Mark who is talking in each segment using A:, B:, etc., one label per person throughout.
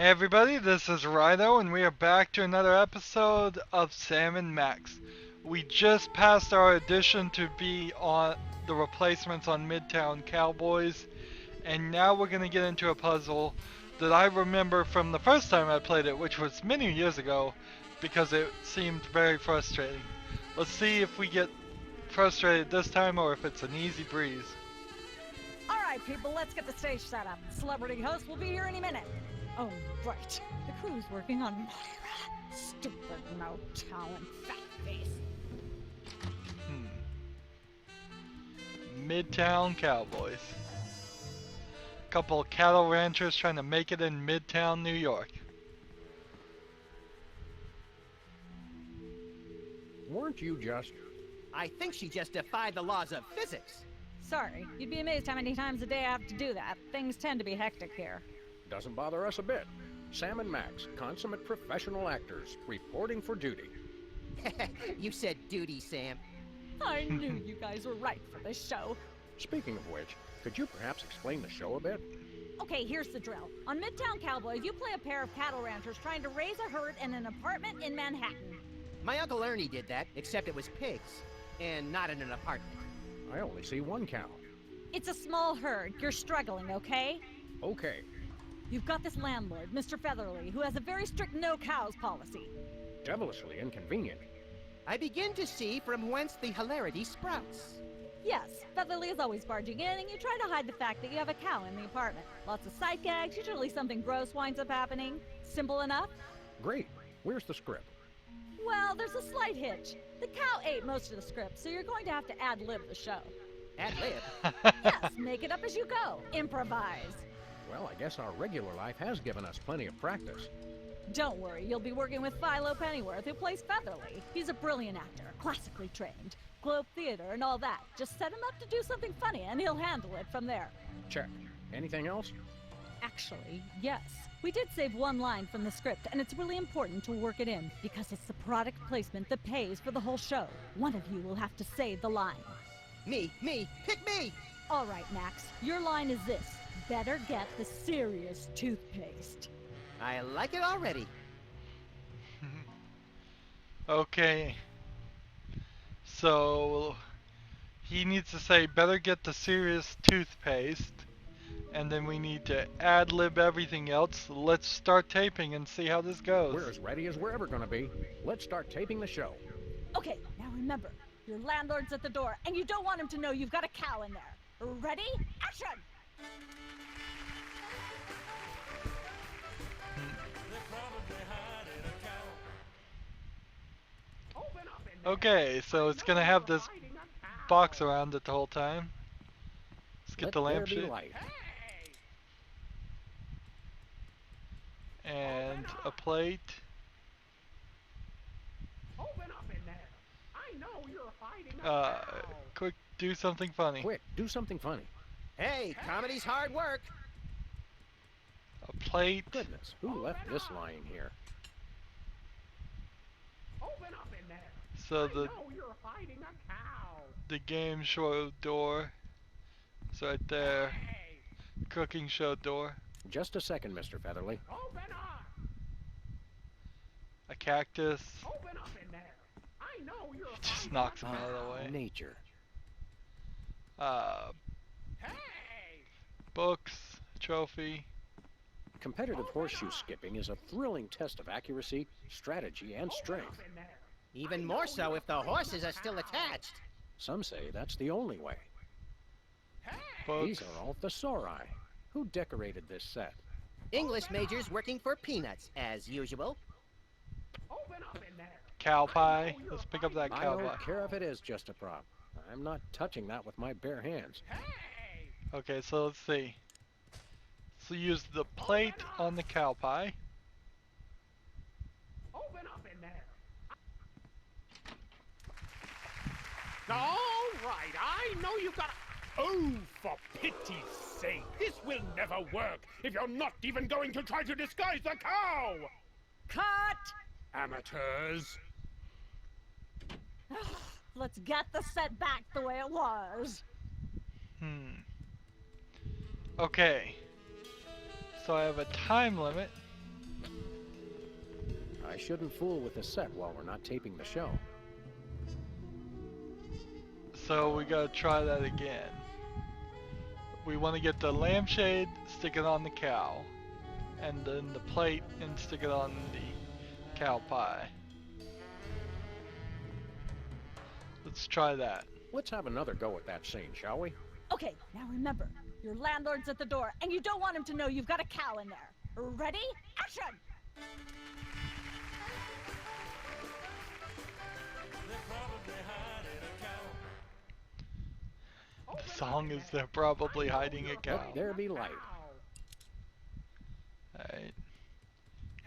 A: Hey everybody, this is Rydo, and we are back to another episode of Sam and Max. We just passed our audition to be on the replacements on Midtown Cowboys, and now we're going to get into a puzzle that I remember from the first time I played it, which was many years ago, because it seemed very frustrating. Let's see if we get frustrated this time or if it's an easy breeze.
B: All right, people, let's get the stage set up. Celebrity host will be here any minute. Oh, right. The crew's working on Myra. Stupid, no talent, fat face.
A: Midtown Cowboys. Couple of cattle ranchers trying to make it in Midtown New York.
C: Weren't you just...
D: I think she just defied the laws of physics.
B: Sorry, you'd be amazed how many times a day I have to do that. Things tend to be hectic here.
C: Doesn't bother us a bit. Sam and Max, consummate professional actors, reporting for duty.
D: You said duty, Sam.
B: I knew you guys were right for this show.
C: Speaking of which, could you perhaps explain the show a bit?
B: Okay, here's the drill. On Midtown Cowboys, you play a pair of cattle ranchers trying to raise a herd in an apartment in Manhattan.
D: My Uncle Ernie did that, except it was pigs, and not in an apartment.
C: I only see one cow.
B: It's a small herd. You're struggling, okay?
C: Okay,
B: You've got this landlord, Mr. Featherly, who has a very strict no cows policy.
C: devilishly inconvenient.
D: I begin to see from whence the hilarity sprouts.
B: Yes, Featherly is always barging in, and you try to hide the fact that you have a cow in the apartment. Lots of sight gags, usually something gross winds up happening. Simple enough?
C: Great. Where's the script?
B: Well, there's a slight hitch. The cow ate most of the script, so you're going to have to ad-lib the show.
D: Ad-lib.
B: Yes, make it up as you go. Improvise.
C: Well, I guess our regular life has given us plenty of practice.
B: Don't worry, you'll be working with Philo Pennyworth, who plays Featherly. He's a brilliant actor, classically trained, Globe Theater and all that. Just set him up to do something funny, and he'll handle it from there.
C: Check. Anything else?
B: Actually, yes. We did save one line from the script, and it's really important to work it in, because it's the product placement that pays for the whole show. One of you will have to say the line.
D: Me, pick me!
B: All right, Max, your line is this. Better get the serious toothpaste.
D: I like it already.
A: Okay. So he needs to say better get the serious toothpaste, and then we need to ad-lib everything else. Let's start taping and see how this goes.
C: We're as ready as we're ever gonna be. Let's start taping the show.
B: Okay, now remember, your landlord's at the door, and you don't want him to know you've got a cow in there. Ready? Action!
A: Okay, so it's gonna have this box around it the whole time. Let's get
C: Let
A: the
C: there be
A: lampshade
C: light.
A: and a plate.
E: Open up in there. I know you're hiding a cow.
A: Quick, do something funny.
C: Quick, do something funny.
D: Hey, comedy's hard work.
A: A plate.
C: Goodness, who left this lying here?
E: Open up in there.
A: So
E: I
A: the
E: know you're hiding a cow.
A: game show door is right there.
E: Hey,
A: Cooking show door.
C: Just a second, Mr. Featherly.
E: open up.
A: A cactus.
E: Open up in there. I know you're
A: Just
E: hiding
A: knocks
E: a
A: him out of the way.
C: Nature.
E: Hey,
A: Books. Trophy.
C: Competitive horseshoe skipping is a thrilling test of accuracy, strategy, and strength.
E: up in there.
D: Even more so if the horses are still attached.
C: Some say that's the only way.
A: Books.
C: These are all thesauri. Who decorated this set?
D: English majors working for peanuts, as usual.
E: Open up in there.
A: Cow pie. Let's pick up that
C: I
A: cow pie.
C: don't care if it is just a prop. I'm not touching that with my bare hands.
E: Hey,
A: Okay, so let's see. So use the plate on the cow pie.
E: open up in there. All right, I know you've got. Oh, for pity's sake! This will never work if you're not even going to try to disguise the cow.
B: Cut!
E: Amateurs.
B: Let's get the set back the way it was.
A: Okay. So I have a time limit
C: I shouldn't fool with the set while we're not taping the show.
A: So we gotta try that again. We want to get the lampshade, stick it on the cow, and then the plate and stick it on the cow pie. Let's try that.
C: Let's have another go at that scene, shall we?
B: Okay, now remember, your landlord's at the door, and you don't want him to know you've got a cow in there. Ready? Action!
A: The song is They're Probably Hiding a Cow.
C: Let there be light.
A: Alright.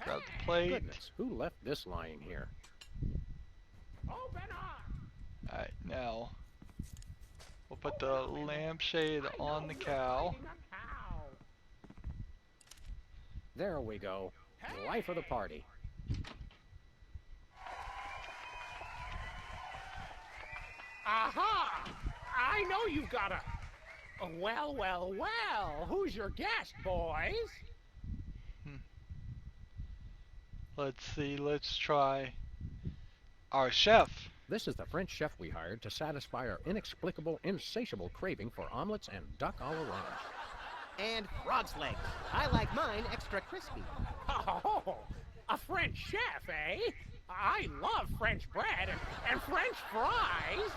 A: Grab the plate.
C: Goodness, who left this lying here?
A: Alright, now we'll put the lampshade on the cow.
C: There we go. Life of the party.
E: Aha! I know you've got a... Well, well, well. Who's your guest, boys?
A: Let's see, let's try our chef.
C: This is the French chef we hired to satisfy our inexplicable, insatiable craving for omelets and duck a l'orange.
D: And frog's legs. I like mine extra crispy.
E: Oh, a French chef, eh? I love French bread and French fries.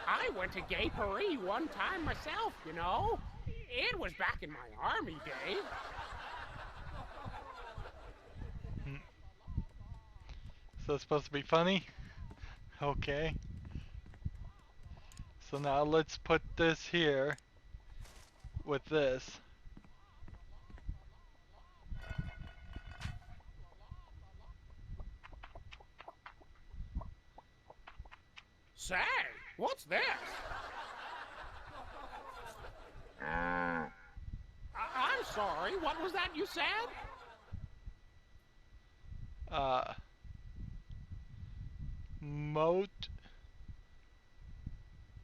E: I went to Gay Paris one time myself, you know. It was back in my army days.
A: So it's supposed to be funny? Okay. So now let's put this here with this.
E: Say, what's this? I'm sorry, what was that you said?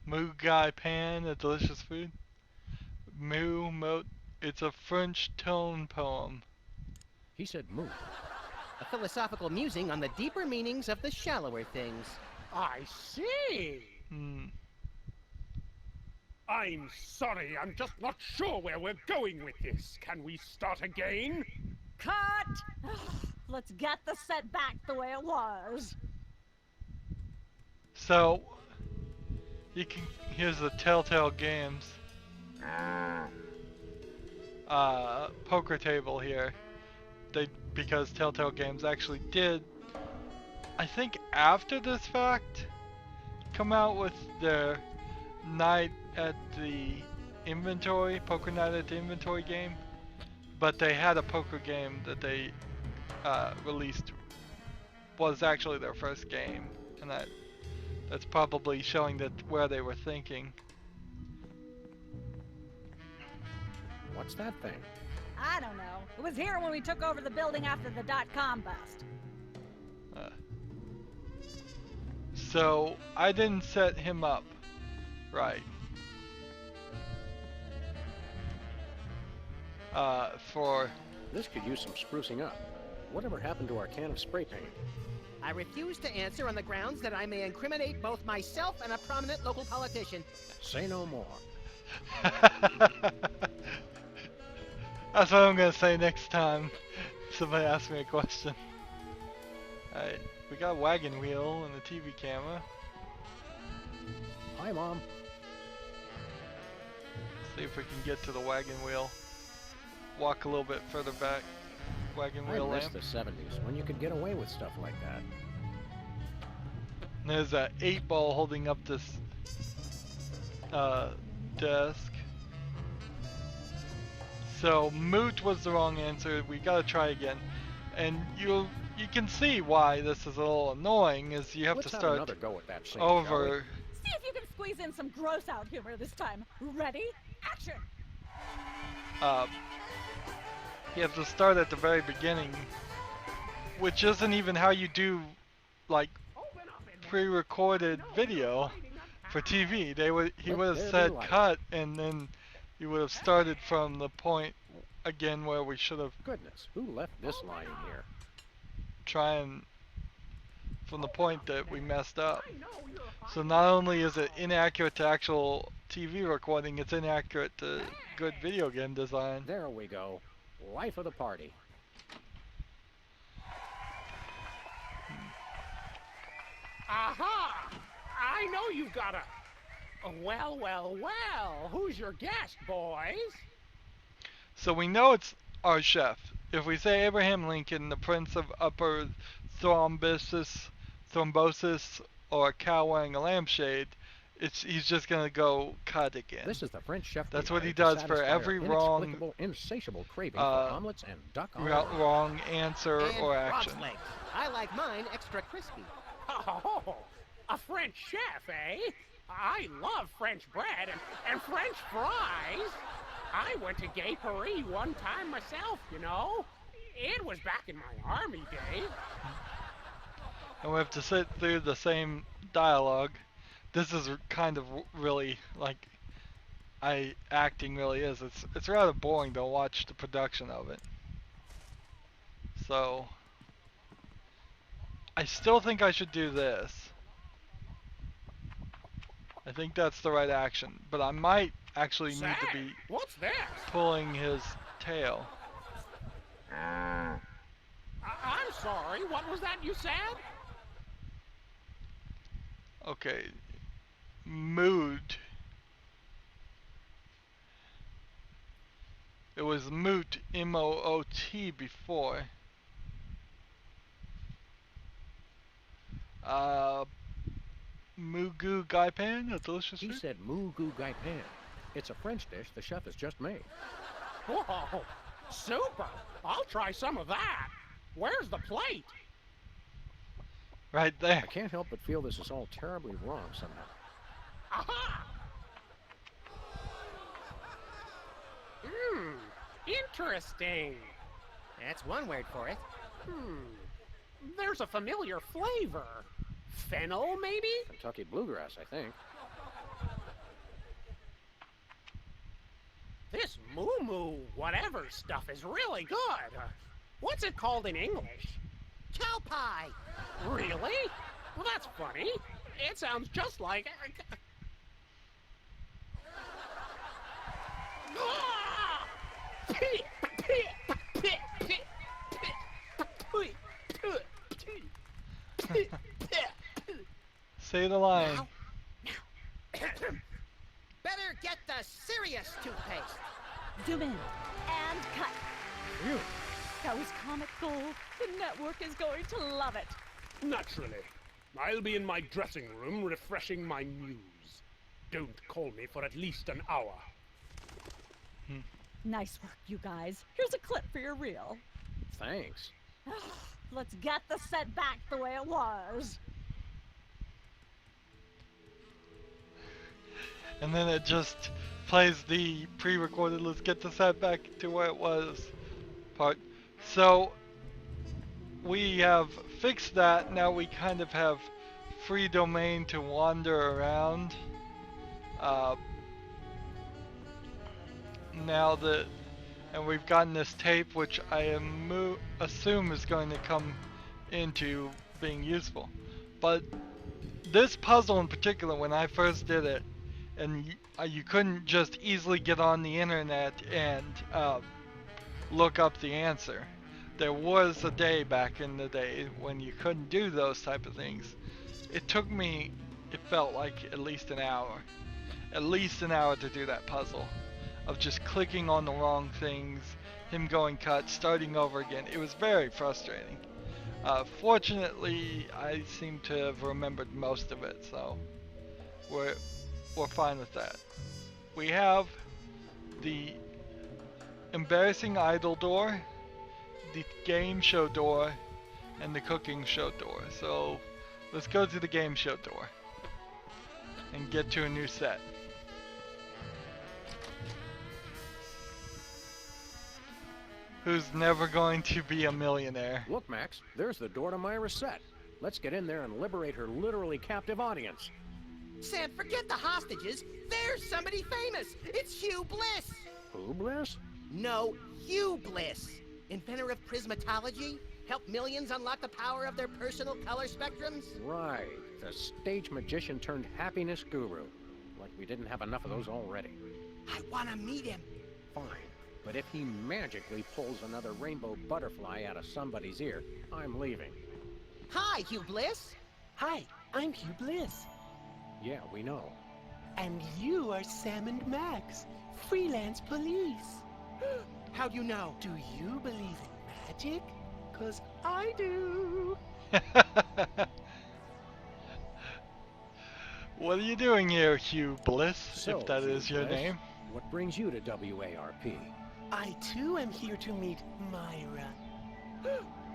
A: Moo Guy Pan, a delicious food. Moat, it's a French tone poem.
C: He said moo.
D: A philosophical musing on the deeper meanings of the shallower things.
E: I see. I'm sorry, I'm just not sure where we're going with this. Can we start again?
B: Cut! Let's get the set back the way it was.
A: So, here's the Telltale Games poker table here. Because Telltale Games actually did, I think after this fact, come out with their night at the inventory, poker night at the inventory game. But they had a poker game that they released, was actually their first game, and that's probably showing that where they were thinking.
C: What's that thing?
B: I don't know. It was here when we took over the building after the .com bust.
A: So I didn't set him up right. For
C: This could use some sprucing up. Whatever happened to our can of spray paint?
D: I refuse to answer on the grounds that I may incriminate both myself and a prominent local politician.
C: Say no more.
A: That's what I'm gonna say next time somebody asks me a question. Alright, we got a wagon wheel and a TV camera.
C: Hi, Mom.
A: See if we can get to the wagon wheel. Walk a little bit further back. Wagon wheel
C: I miss
A: lamp.
C: the 70s when you could get away with stuff like that.
A: And there's a 8-ball holding up this desk. So moot was the wrong answer. We gotta try again. And you can see why this is a little annoying, is you have
C: Let's
A: to
C: have
A: start
C: another go at that scene, shall we?
A: over.
B: See if you can squeeze in some gross out humor this time. Ready? Action!
A: You have to start at the very beginning, which isn't even how you do like pre-recorded video for TV. He would have said cut, and then you would have started from the point again where we should have
C: Goodness, who left this lying here?
A: try and from the point that we messed up. So not only is it inaccurate to actual TV recording, it's inaccurate to good video game design.
C: There we go. Life of the party.
E: Aha! I know you've got a... Well, well, well. Who's your guest, boys?
A: So we know it's our chef. If we say Abraham Lincoln, the Prince of Upper Thrombosis, or a cow wearing a lampshade, he's just gonna go cut again.
C: This is the French chef.
A: That's
C: we
A: what he
C: hired to
A: does for
C: satisfy
A: every
C: our
A: wrong,
C: inexplicable, insatiable craving for omelets and duck au gratin.
A: wrong answer
D: And
A: or
D: frog's
A: action.
D: legs. I like mine extra crispy.
E: Oh, a French chef, eh? I love French bread and French fries. I went to Gay Paris one time myself, you know. It was back in my army days.
A: And we have to sit through the same dialogue. This is kind of really like acting really is. It's rather boring to watch the production of it. So I still think I should do this. I think that's the right action, but I might actually need to be
E: What's this?
A: pulling his tail.
E: I'm sorry, what was that you said?
A: Okay. Mood. It was moot, M-O-O-T before. Mugu Gaipan, a delicious
C: He
A: food.
C: said moo goo gai pan. It's a French dish the chef has just made.
E: Whoa, super! I'll try some of that. Where's the plate?
A: Right there.
C: I can't help but feel this is all terribly wrong somehow.
E: Aha! Interesting.
D: That's one word for it.
E: There's a familiar flavor. Fennel, maybe?
C: Kentucky bluegrass, I think.
E: This moo whatever stuff is really good. What's it called in English?
D: Cow pie.
E: Really? Well, that's funny. It sounds just like... Ah!
A: Say the line.
D: Now. Better get the serious toothpaste.
B: Zoom in and cut.
C: Phew.
B: That was comic gold. The network is going to love it.
F: Naturally. I'll be in my dressing room refreshing my muse. Don't call me for at least an hour.
B: Nice work, you guys. Here's a clip for your reel.
C: Thanks.
B: Let's get the set back the way it was.
A: And then it just plays the pre-recorded let's get the set back to where it was part. So we have fixed that. Now we kind of have free domain to wander around. Now that, and we've gotten this tape, which I assume is going to come into being useful. But this puzzle in particular, when I first did it, and you couldn't just easily get on the internet and look up the answer. There was a day back in the day when you couldn't do those type of things. It took me, it felt like at least an hour to do that puzzle of just clicking on the wrong things, him going cut, starting over again. It was very frustrating. Fortunately, I seem to have remembered most of it, so we're fine with that. We have the embarrassing idol door, the game show door, and the cooking show door. So let's go to the game show door and get to a new set. Who's never going to be a millionaire?
C: Look, Max, there's the door to Myra's set. Let's get in there and liberate her literally captive audience.
D: Sam, forget the hostages. There's somebody famous. It's Hugh Bliss.
C: Who, Bliss?
D: No, Hugh Bliss. Inventor of prismatology. Help millions unlock the power of their personal color spectrums?
C: Right. The stage magician turned happiness guru. Like we didn't have enough of those already.
D: I want to meet him.
C: Fine. But if he magically pulls another rainbow butterfly out of somebody's ear, I'm leaving.
D: Hi, Hugh Bliss.
G: Hi, I'm Hugh Bliss.
C: Yeah, we know.
G: And you are Sam and Max, Freelance Police.
D: How do you know?
G: Do you believe in magic? 'Cause I do.
A: What are you doing here, Hugh Bliss,
C: So,
A: if that
C: Hugh
A: is your
C: Bliss,
A: name?
C: What brings you to WARP?
G: I too am here to meet Myra.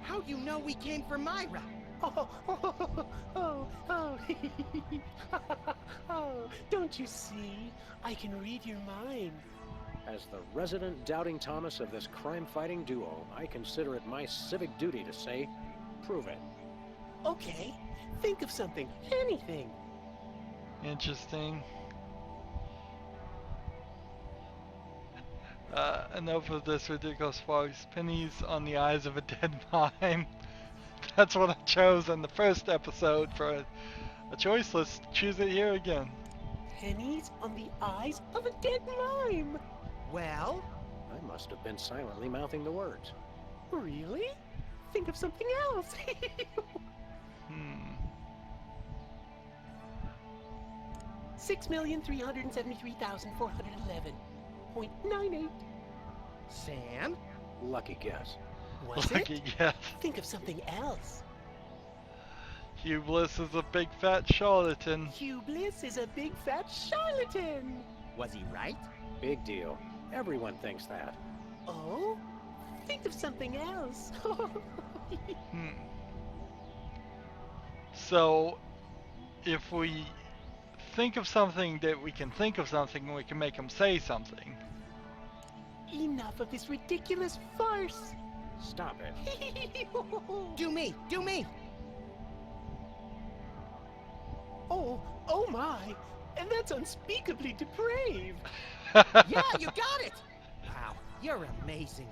D: How do you know we came for Myra?
G: Oh, don't you see? I can read your mind.
C: As the resident doubting Thomas of this crime-fighting duo, I consider it my civic duty to say, prove it.
G: Okay, think of something, anything.
A: Interesting. Enough of this ridiculous farce. Pennies on the eyes of a dead mime. That's what I chose in the first episode for a choice. Let's choose it here again.
G: Pennies on the eyes of a dead mime.
D: Well,
C: I must have been silently mouthing the words.
G: Really? Think of something else. 6,373,411.98.
D: Sam?
C: Lucky guess.
G: Was
A: Lucky
G: it?
A: guess.
G: Think of something else.
A: Hugh Bliss is a big fat charlatan.
G: Hugh Bliss is a big fat charlatan.
D: Was he right?
C: Big deal. Everyone thinks that.
G: Oh? Think of something else.
A: So, if we think of something that we can think of something, we can make him say something.
G: Enough of this ridiculous farce.
C: Stop it.
D: Do me! Do me!
G: Oh my. And that's unspeakably depraved.
D: Yeah, you got it! Wow, you're amazing.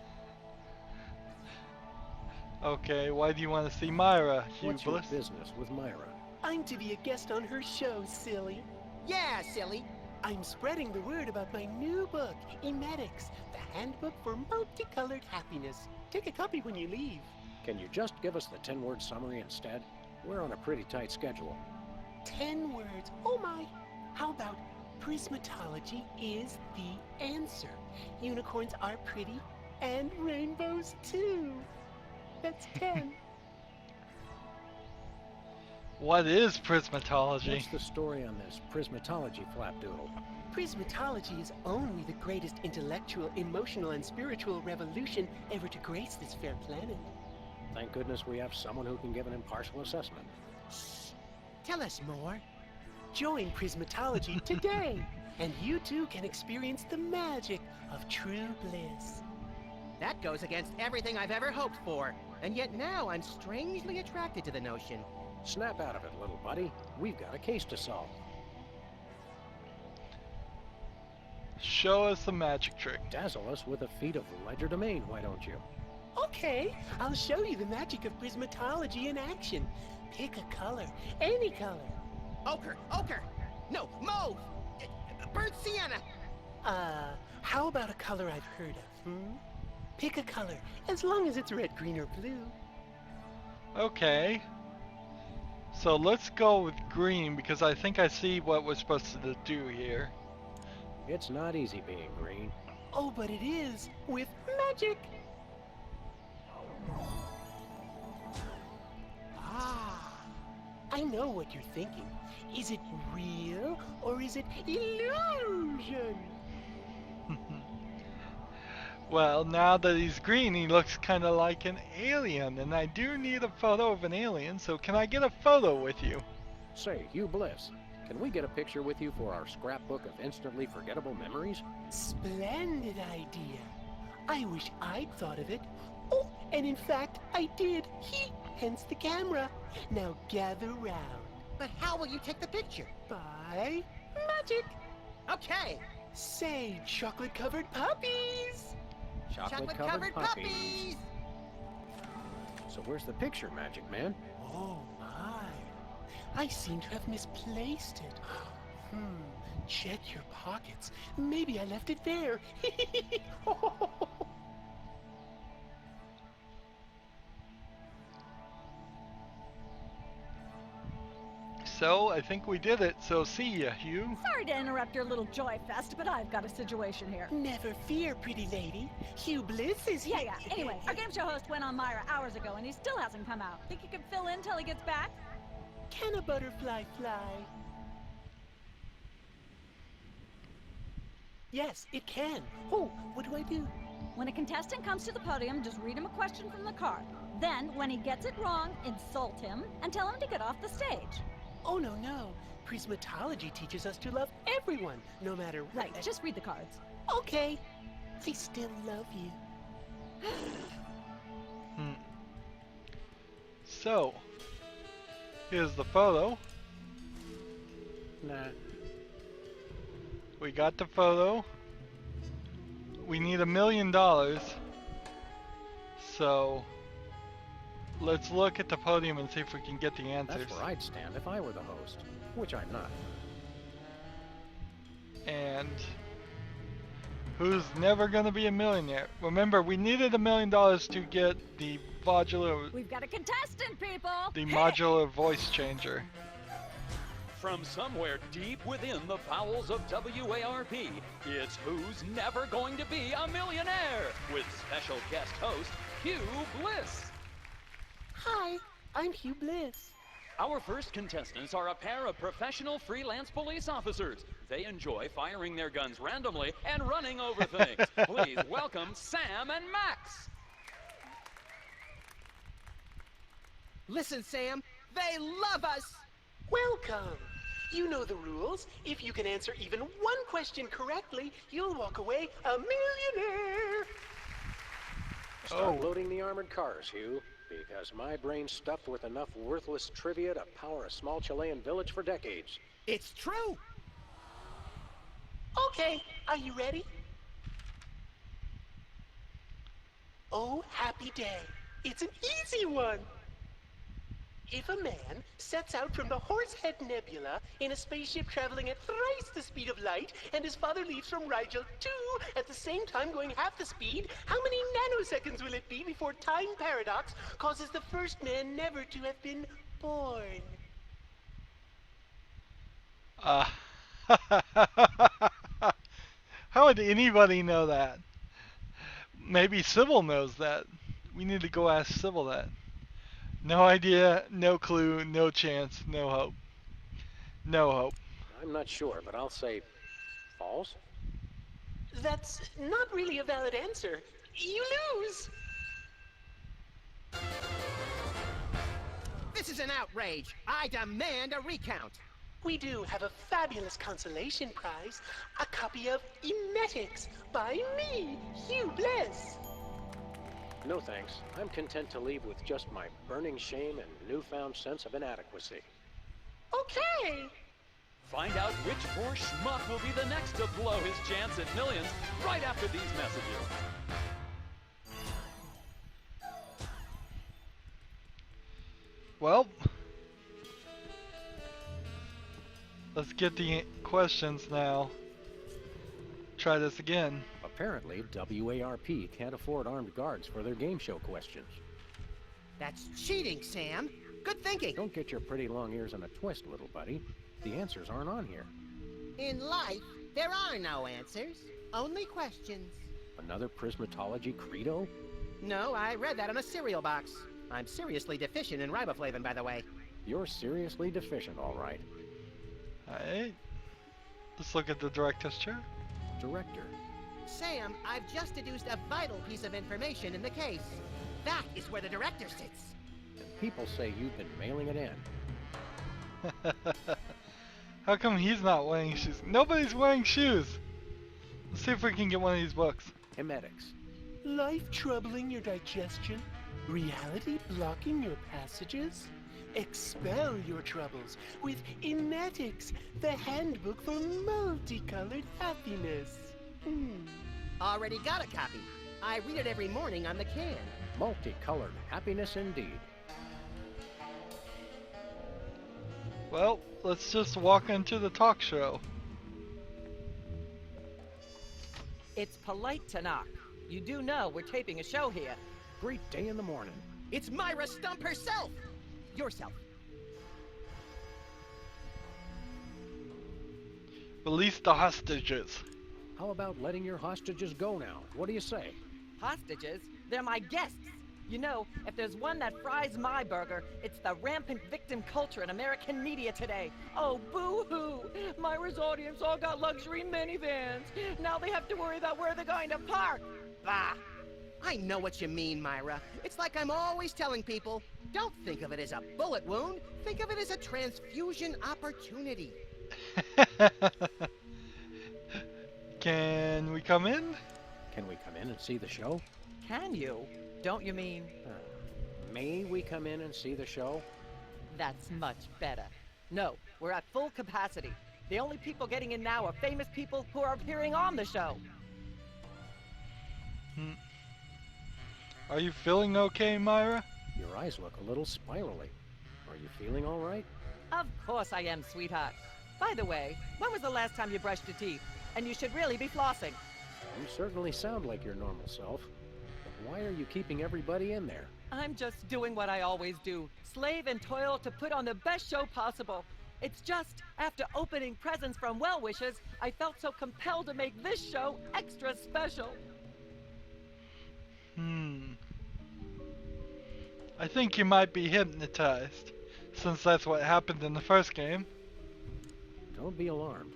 A: Okay, why do you want to see Myra, Hugh
C: What's your
A: Bliss?
C: business with Myra?
G: I'm to be a guest on her show, silly.
D: Yeah, silly.
G: I'm spreading the word about my new book, Emetics, the handbook for multicolored happiness. Take a copy when you leave.
C: Can you just give us the 10-word summary instead? We're on a pretty tight schedule.
G: 10 words. Oh my. How about prismatology is the answer. Unicorns are pretty and rainbows too. That's 10.
A: What is prismatology?
C: What's the story on this prismatology flapdoodle?
G: Prismatology is only the greatest intellectual, emotional, and spiritual revolution ever to grace this fair planet.
C: Thank goodness we have someone who can give an impartial assessment.
D: Tell us more.
G: Join Prismatology today, and you too can experience the magic of true bliss.
D: That goes against everything I've ever hoped for. And yet now I'm strangely attracted to the notion.
C: Snap out of it, little buddy. We've got a case to solve.
A: Show us the magic trick.
C: Dazzle us with a feat of legerdemain, why don't you?
G: Okay, I'll show you the magic of prismatology in action. Pick a color, any color.
D: Ochre! Ochre! No, mauve! Burnt sienna!
G: How about a color I've heard of, Pick a color, as long as it's red, green, or blue.
A: Okay. So let's go with green because I think I see what we're supposed to do here.
C: It's not easy being green.
G: Oh, but it is, with magic. Ah, I know what you're thinking. Is it real or is it illusion?
A: Well, now that he's green, he looks kind of like an alien, and I do need a photo of an alien, so can I get a photo with you?
C: Say, Hugh Bliss, can we get a picture with you for our scrapbook of instantly forgettable memories?
G: Splendid idea. I wish I'd thought of it. Oh, and in fact, I did. Hence the camera. Now gather round.
D: But how will you take the picture?
G: By magic.
D: Okay!
G: Say, chocolate-covered puppies.
C: Chocolate-covered puppies. So where's the picture, Magic Man?
G: Oh my. I seem to have misplaced it. Check your pockets. Maybe I left it there.
A: So, I think we did it, so see ya, Hugh.
B: Sorry to interrupt your little joy fest, but I've got a situation here.
G: Never fear, pretty lady. Hugh Bliss is
B: Yeah,
G: here.
B: yeah. Anyway, our game show host went on Myra hours ago, and he still hasn't come out. Think you can fill in till he gets back?
G: Can a butterfly fly? Yes, it can. Oh, what do I do?
B: When a contestant comes to the podium, just read him a question from the card. Then, when he gets it wrong, insult him and tell him to get off the stage.
G: Oh, no, no. Prismatology teaches us to love everyone, no matter what.
B: Right, just read the cards.
G: Okay. I still love you.
A: So, here's the photo.
C: Nah.
A: We got the photo. We need $1 million. So, let's look at the podium and see if we can get the answers.
C: That's where I'd stand if I were the host, which I'm not.
A: And who's never gonna be a millionaire? Remember, we needed $1 million to get the modular,
B: We've got a contestant, people!
A: the modular voice changer.
H: From somewhere deep within the bowels of WARP, it's Who's Never Going to Be a Millionaire? With special guest host, Hugh Bliss.
G: Hi, I'm Hugh Bliss.
H: Our first contestants are a pair of professional freelance police officers. They enjoy firing their guns randomly and running over things. Please welcome Sam and Max.
D: Listen, Sam, they love us.
G: Welcome. You know the rules. If you can answer even one question correctly, you'll walk away a millionaire.
C: Start loading the armored cars, Hugh, because my brain's stuffed with enough worthless trivia to power a small Chilean village for decades.
D: It's true.
G: Okay, are you ready? Oh, happy day. It's an easy one. If a man sets out from the Horsehead Nebula in a spaceship traveling at thrice the speed of light, and his father leaves from Rydo too at the same time going half the speed, how many nanoseconds will it be before time paradox causes the first man never to have been born?
A: How would anybody know that? Maybe Sybil knows that. We need to go ask Sybil that. No idea, no clue, no chance, no hope. No hope.
C: I'm not sure, but I'll say false.
G: That's not really a valid answer. You lose!
D: This is an outrage. I demand a recount.
G: We do have a fabulous consolation prize, a copy of Emetics by me, Hugh Bliss.
C: No thanks. I'm content to leave with just my burning shame and newfound sense of inadequacy.
G: Okay.
H: Find out which poor schmuck will be the next to blow his chance at millions right after these messages.
A: Well, let's get the questions now. Try this again.
C: Apparently, WARP can't afford armed guards for their game show questions.
D: That's cheating, Sam. Good thinking.
C: Don't get your pretty long ears in a twist, little buddy. The answers aren't on here.
D: In life, there are no answers, only questions.
C: Another prismatology credo?
D: No, I read that on a cereal box. I'm seriously deficient in riboflavin, by the way.
C: You're seriously deficient, all right.
A: Alright. Let's look at the director's chair.
C: Director.
D: Sam, I've just deduced a vital piece of information in the case. That is where the director sits.
C: And people say you've been mailing it in.
A: How come he's not wearing shoes? Nobody's wearing shoes! Let's see if we can get one of these books.
C: Emetics.
G: Life troubling your digestion? Reality blocking your passages? Expel your troubles with Emetics, the handbook for multicolored happiness.
D: Already got a copy. I read it every morning on the can.
C: Multicolored happiness indeed.
A: Well, let's just walk into the talk show.
I: It's polite to knock. You do know we're taping a show here.
C: Great day in the morning.
D: It's Myra Stump herself! Yourself.
A: Release the hostages.
C: How about letting your hostages go now? What do you say?
I: Hostages? They're my guests. You know, if there's one that fries my burger, it's the rampant victim culture in American media today. Oh, boo-hoo! Myra's audience all got luxury minivans. Now they have to worry about where they're going to park. Bah!
D: I know what you mean, Myra. It's like I'm always telling people, don't think of it as a bullet wound. Think of it as a transfusion opportunity.
A: Can we come in?
C: Can we come in and see the show?
I: Can you? Don't you mean?
C: May we come in and see the show?
I: That's much better. No, we're at full capacity. The only people getting in now are famous people who are appearing on the show.
A: Are you feeling okay, Myra?
C: Your eyes look a little spirally. Are you feeling all right?
I: Of course I am, sweetheart. By the way, when was the last time you brushed your teeth? And you should really be flossing.
C: You certainly sound like your normal self. But why are you keeping everybody in there?
I: I'm just doing what I always do. Slave and toil to put on the best show possible. It's just, after opening presents from well-wishers, I felt so compelled to make this show extra special.
A: I think you might be hypnotized, since that's what happened in the first game.
C: Don't be alarmed,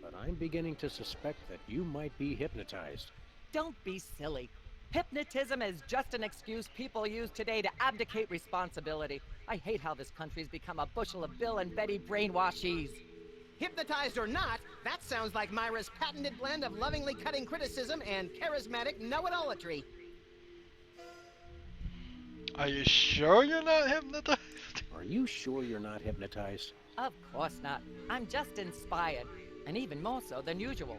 C: but I'm beginning to suspect that you might be hypnotized.
I: Don't be silly. Hypnotism is just an excuse people use today to abdicate responsibility. I hate how this country's become a bushel of Bill and Betty brainwashies.
D: Hypnotized or not, that sounds like Myra's patented blend of lovingly cutting criticism and charismatic know-it-allatry.
A: Are you sure you're not hypnotized?
C: Are you sure you're not hypnotized?
I: Of course not. I'm just inspired, and even more so than usual.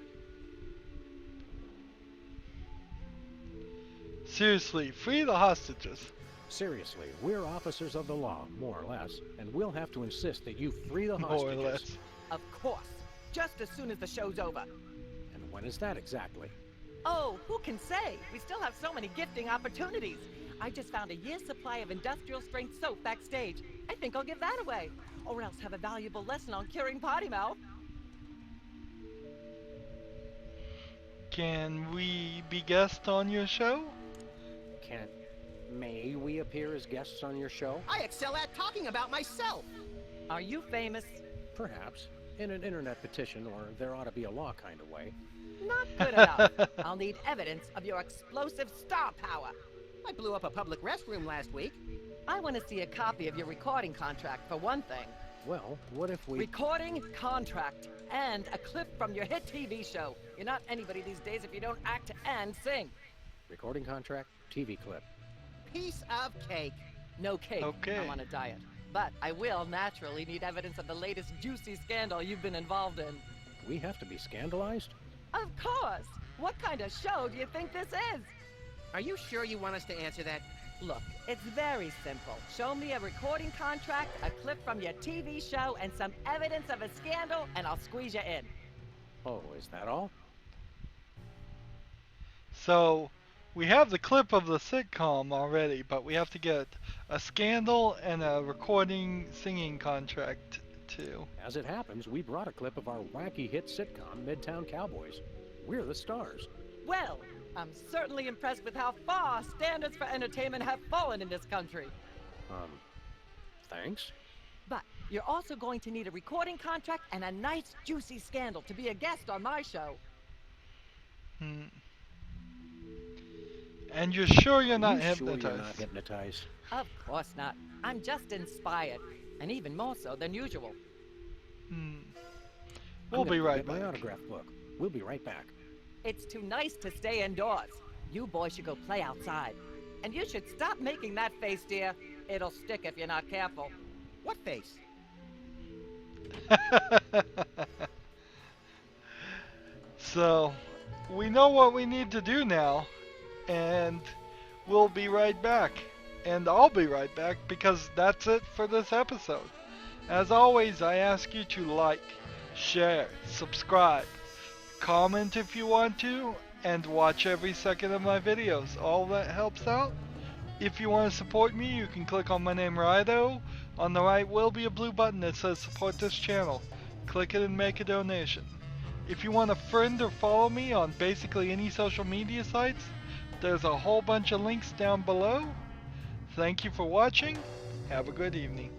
A: Seriously, free the hostages.
C: Seriously, we're officers of the law, more or less, and we'll have to insist that you free the hostages.
A: More or less.
I: Of course. Just as soon as the show's over.
C: And when is that exactly?
I: Oh, who can say? We still have so many gifting opportunities. I just found a year's supply of industrial-strength soap backstage. I think I'll give that away. Or else have a valuable lesson on curing potty mouth.
A: Can we be guests on your show?
C: May we appear as guests on your show?
D: I excel at talking about myself.
I: Are you famous?
C: Perhaps. In an internet petition, or there ought to be a law kind of way.
I: Not good enough. I'll need evidence of your explosive star power.
D: I blew up a public restroom last week.
I: I want to see a copy of your recording contract, for one thing.
C: Well, what if we...
I: Recording contract and a clip from your hit TV show. You're not anybody these days if you don't act and sing.
C: Recording contract, TV clip.
D: Piece of cake.
I: No cake.
A: Okay.
I: I'm on a diet. But I will naturally need evidence of the latest juicy scandal you've been involved in.
C: We have to be scandalized?
I: Of course! What kind of show do you think this is?
D: Are you sure you want us to answer that?
I: Look, it's very simple. Show me a recording contract, a clip from your TV show, and some evidence of a scandal, and I'll squeeze you in.
C: Oh, is that all?
A: So, we have the clip of the sitcom already, but we have to get a scandal and a recording singing contract too.
C: As it happens, we brought a clip of our wacky hit sitcom, Midtown Cowboys. We're the stars.
I: Well, I'm certainly impressed with how far standards for entertainment have fallen in this country.
C: Thanks.
I: But you're also going to need a recording contract and a nice juicy scandal to be a guest on my show.
A: And you're sure you're not hypnotized?
C: Sure you're not hypnotized?
I: Of course not. I'm just inspired, and even more so than usual.
A: We'll be right
C: back. My
A: back.
C: autograph book. We'll be right back.
I: It's too nice to stay indoors. You boys should go play outside. And you should stop making that face, dear. It'll stick if you're not careful.
D: What face?
A: So, we know what we need to do now, and we'll be right back. And I'll be right back because that's it for this episode. As always, I ask you to like, share, subscribe, comment if you want to, and watch every second of my videos. All that helps out. If you want to support me, you can click on my name, Rydo. On the right will be a blue button that says support this channel. Click it and make a donation. If you want to friend or follow me on basically any social media sites, there's a whole bunch of links down below. Thank you for watching. Have a good evening.